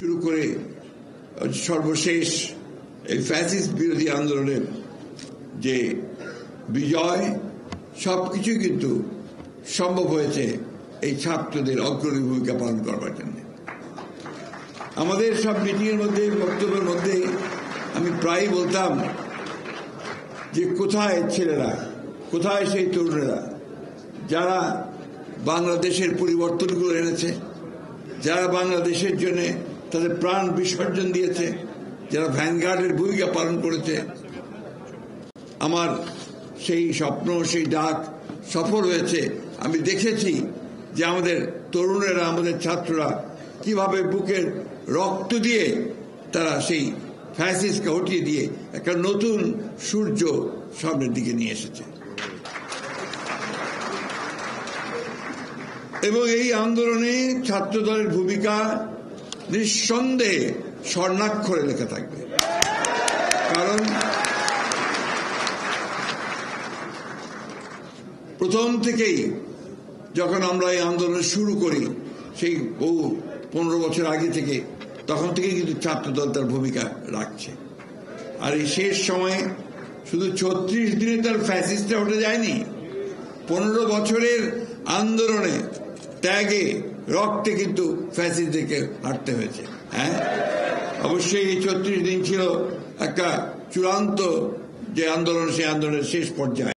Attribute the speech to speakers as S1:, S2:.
S1: শুরু করে সর্বশেষ এই ফ্যাসিস্ট বিরোধী আন্দোলনের যে বিজয়, সবকিছু কিন্তু সম্ভব হয়েছে এই ছাত্রদের অগ্রণী ভূমিকা পালন করবার জন্য। আমাদের সব মিটিংয়ের মধ্যে, বক্তব্যের মধ্যে আমি প্রায়ই বলতাম যে কোথায় ছেলেরা, কোথায় সেই তরুণেরা যারা বাংলাদেশের পরিবর্তনগুলো এনেছে, যারা বাংলাদেশের জন্য তাদের প্রাণ বিসর্জন দিয়েছে, যারা ভ্যানগার্ডের ভূমিকা পালন করেছে। আমার সেই স্বপ্ন, সেই ডাক সফল হয়েছে। আমি দেখেছি যে আমাদের তরুণেরা, আমাদের ছাত্ররা কিভাবে বুকের রক্ত দিয়ে তারা সেই ফ্যাসিস্টকে হটিয়ে দিয়ে একটা নতুন সূর্য সামনের দিকে নিয়ে এসেছে। এবং এই আন্দোলনে ছাত্রদলের ভূমিকা নিঃসন্দেহে স্বর্ণাক্ষরে লেখা থাকবে। কারণ প্রথম থেকেই যখন আমরা এই আন্দোলন শুরু করি, সেই বহু 15 বছর আগে থেকে, তখন থেকে কিন্তু ছাত্রদল তার ভূমিকা রাখছে। আর এই শেষ সময়ে শুধু 36 দিনে তার ফ্যাসিস্টটা উঠে যায়নি, 15 বছরের আন্দোলনে, ত্যাগে, রক্তে কিন্তু ফ্যাসিস্টদেরকে হারতে হয়েছে। হ্যাঁ, অবশ্যই এই 36 দিন ছিল একটা চূড়ান্ত যে আন্দোলন, সেই আন্দোলনের শেষ পর্যায়ে।